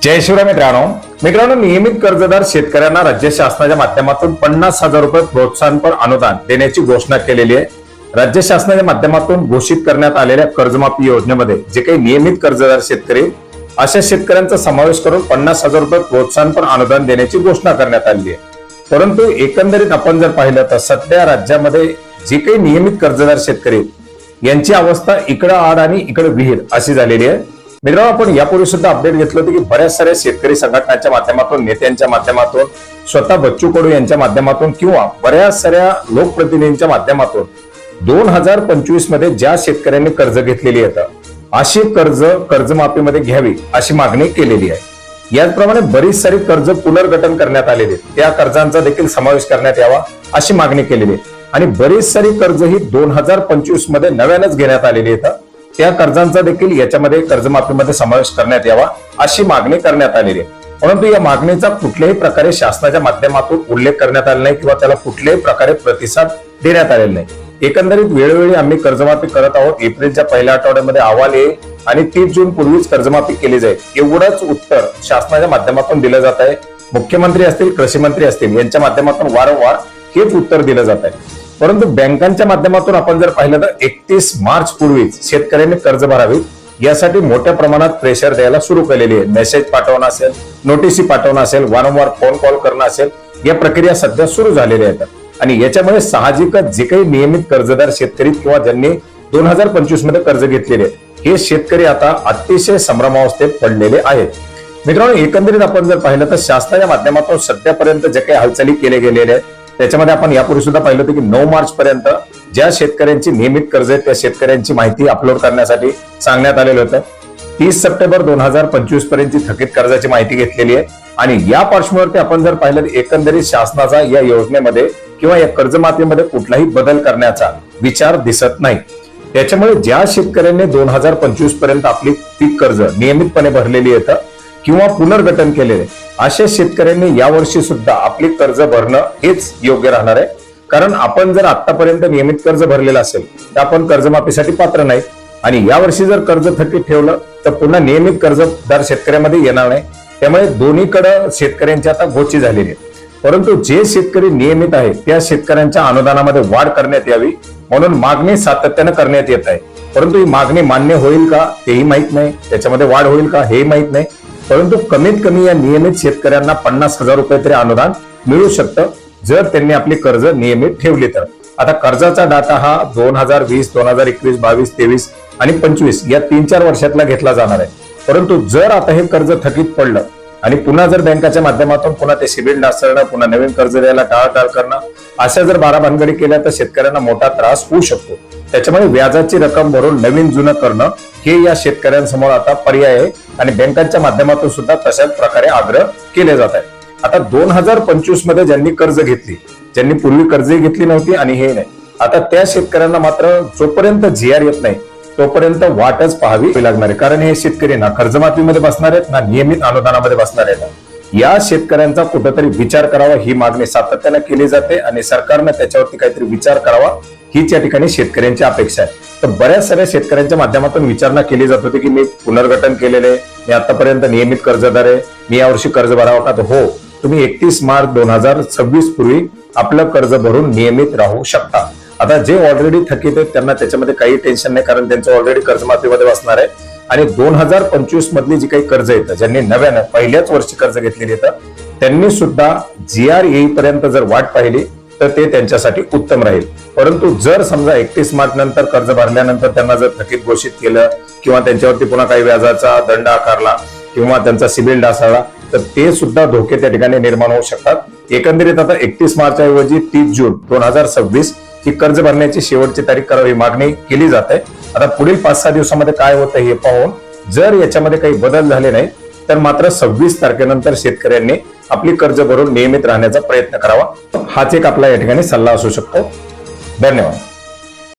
जय शिवराय मित्रांनो, नियमित कर्जदार शेतकऱ्यांना राज्य शासनाच्या माध्यमातून 50,000 रुपये प्रोत्साहनपर अनुदान देण्याची घोषणा केलेली आहे। राज्य शासनाच्या माध्यमातून घोषित करण्यात आलेल्या कर्जमाफी योजनेमध्ये जे काही नियमित कर्जदार शेतकरी अशा शेतकऱ्यांचा समावेश करून 50,000 रुपये प्रोत्साहनपर अनुदान देण्याची घोषणा करण्यात आली आहे। परंतु एकंदरीत आपण जर पाहिलं तर सध्या राज्यामध्ये जे काही नियमित कर्जदार शेतकरी यांची अवस्था इकडे आड आणि इकडे विहीर अशी झालेली आहे। मित्रांनो, आपण यापूर्वी सुद्धा अपडेट घेतलं होतं की बऱ्याच साऱ्या शेतकरी संघटनांच्या माध्यमातून, नेत्यांच्या माध्यमातून, स्वतः बच्चू कडू यांच्या माध्यमातून किंवा बऱ्याच साऱ्या लोकप्रतिनिधींच्या माध्यमातून 2025 मध्ये ज्या शेतकऱ्यांनी कर्ज घेतलेली आहेत अशी कर्जमाफीमध्ये घ्यावी अशी मागणी केलेली आहे। याचप्रमाणे बरीच सारी कर्ज पुनर्गठन करण्यात आलेली, त्या कर्जांचा देखील समावेश करण्यात यावा अशी मागणी केलेली आहे। आणि बरीच सारी कर्ज ही 2025 मध्ये नव्यानच घेण्यात आलेली आहेत, त्या कर्जांचा देखील याच्यामध्ये कर्जमाफीमध्ये समावेश करण्यात यावा अशी मागणी करण्यात आलेली आहे। परंतु या मागणीचा कुठल्याही प्रकारे शासनाच्या माध्यमातून उल्लेख करण्यात आला नाही किंवा त्याला कुठल्याही प्रकारे प्रतिसाद देण्यात आलेला नाही। एकंदरीत वेळोवेळी आम्ही कर्जमाफी करत आहोत, एप्रिलच्या पहिल्या आठवड्यामध्ये अहवाल येईल आणि 30 जून पूर्वीच कर्जमाफी केली जाईल एवढंच उत्तर शासनाच्या माध्यमातून दिलं जात आहे। मुख्यमंत्री असतील, कृषी मंत्री असतील यांच्या माध्यमातून वारंवार हेच उत्तर दिलं जात आहे। परंतु बँकांच्या माध्यमातून आपण जर पाहिलं तर 31 मार्च पूर्वीच शेतकऱ्यांनी कर्ज भरावी यासाठी मोठ्या प्रमाणात प्रेशर द्यायला सुरू केलेली आहे। मेसेज पाठवणं असेल, नोटीसी पाठवणं असेल, वारंवार फोन कॉल करणं असेल, या प्रक्रिया सध्या सुरू झालेल्या आहेत। आणि याच्यामुळे साहजिकच जे काही नियमित कर्जदार शेतकरी किंवा ज्यांनी 2025 मध्ये कर्ज घेतलेले हे शेतकरी आता अतिशय संभ्रमावस्थेत पडलेले आहेत। मित्रांनो, एकंदरीत आपण जर पाहिलं तर शासनाच्या माध्यमातून सध्यापर्यंत जे काही हालचाली केले गेलेले आहेत त्याच्यामध्ये आपण यापूर्वी सुद्धा पाहिलं होतं की 9 मार्च पर्यंत ज्या शेतकऱ्यांची नियमित कर्ज आहेत त्या शेतकऱ्यांची माहिती अपलोड करण्यासाठी सांगण्यात आलेलं होतं। 30 सप्टेंबर 2025 पर्यंतची थकीत कर्जाची माहिती घेतलेली आहे। आणि या पार्श्वभूमीवरती आपण जर पाहिलं तर एकंदरीत शासनाचा या योजनेमध्ये किंवा या कर्जमाफीमध्ये कुठलाही बदल करण्याचा विचार दिसत नाही। त्याच्यामुळे ज्या शेतकऱ्यांनी 2025 पर्यंत आपली पीक कर्ज नियमितपणे भरलेली आहेत किंवा पुनर्गठन केलेले अशा शेतकऱ्यांनी यावर्षी सुद्धा आपली कर्ज भरणं हेच योग्य राहणार आहे। कारण आपण जर आतापर्यंत नियमित कर्ज भरलेलं असेल तर आपण कर्जमाफीसाठी पात्र नाही आणि यावर्षी जर कर्ज थकीत ठेवलं तर पुन्हा नियमित कर्जदार शेतकऱ्यामध्ये येणार नाही। त्यामुळे दोन्हीकडे शेतकऱ्यांची आता गोची झालेली आहे। परंतु जे शेतकरी नियमित आहे त्या शेतकऱ्यांच्या अनुदानामध्ये वाढ करण्यात यावी म्हणून मागणी सातत्याने करण्यात येत आहे। परंतु ही मागणी मान्य होईल का तेही माहित नाही, त्याच्यामध्ये वाढ होईल का हेही माहित नाही। परंतु कमीत कमी या नियमित शेतकऱ्यांना 50,000 रुपये तरी अनुदान मिळू शकतं जर त्यांनी आपली कर्ज नियमित ठेवली तर। आता कर्जाचा डाटा हा 2020, 2021, 22, 23 आणि 25 या 3-4 वर्षातला घेतला जाणार आहे। परंतु जर आता हे कर्ज थकीत पडलं आणि पुन्हा जर बँकाच्या माध्यमातून पुन्हा ते सिबिल ढासळणं, पुन्हा नवीन कर्ज द्यायला टाळाटाळ करणं अशा जर भानगडी केल्या तर शेतकऱ्यांना मोठा त्रास होऊ शकतो। त्याच्यामुळे व्याजाची रक्कम भरून नवीन जुनं करणं हे या शेतकऱ्यांसमोर आता पर्याय आहे आणि बँकांच्या माध्यमातून सुद्धा तशाच प्रकारे आग्रह केले जात आहे। आता 2025 मध्ये ज्यांनी कर्ज घेतली, ज्यांनी पूर्वी कर्जही घेतली नव्हती आणि हे नाही, आता त्या शेतकऱ्यांना मात्र जोपर्यंत जीआर येत नाही तोपर्यंत वाटच पाहावी लागणार आहे। कारण हे शेतकरी ना कर्जमाफीमध्ये बसणार आहेत ना नियमित अनुदानामध्ये बसणार आहेत। या शेतकऱ्यांचा कुठेतरी विचार करावा ही मागणी सातत्याने केली जाते आणि सरकारने त्याच्यावरती काहीतरी विचार करावा हीच या ठिकाणी शेतकऱ्यांची अपेक्षा आहे। तर बऱ्याच साऱ्या शेतकऱ्यांच्या माध्यमातून विचारणा केली जात होती की मी पुनर्गठन केलेले, मी आतापर्यंत नियमित कर्जदार आहे, मी यावर्षी कर्ज भरावा का? तर हो, तुम्ही 31 मार्च 2026 पूर्वी आपलं कर्ज भरून नियमित राहू शकता। आता जे ऑलरेडी थकीत आहेत त्यांना त्याच्यामध्ये काही टेन्शन नाही, कारण त्यांचं ऑलरेडी कर्जमाफीमध्ये बसणार आहे। आणि 2025 मधली जी काही कर्ज येतं, ज्यांनी नव्यानं पहिल्याच वर्षी कर्ज घेतलेली येतं त्यांनी सुद्धा जीआर येईपर्यंत जर वाट पाहिली तर ते त्यांच्यासाठी उत्तम राहील। परंतु जर समजा 31 मार्च नंतर कर्ज भरल्यानंतर त्यांना जर थकीत घोषित केलं किंवा त्यांच्यावरती पुन्हा काही व्याजाचा दंड आकारला किंवा त्यांचा सिबिल ढासळला तर ते सुद्धा धोके त्या ठिकाणी निर्माण होऊ शकतात। एकंदरीत आता 31 मार्च ऐवजी 30 जून 2026 ही कर्ज भरण्याची शेवटची तारीख करावी मागणी केली जाते। आता पुढील 5-6 दिवसामध्ये काय होतं हे पाहून जर याच्यामध्ये काही बदल झाले नाही तर मात्र 26 तारखेनंतर शेतकऱ्यांनी आपली कर्ज भरून नियमित राहण्याचा प्रयत्न करावा। हाच एक आपला या ठिकाणी सल्ला असू शकतो। धन्यवाद।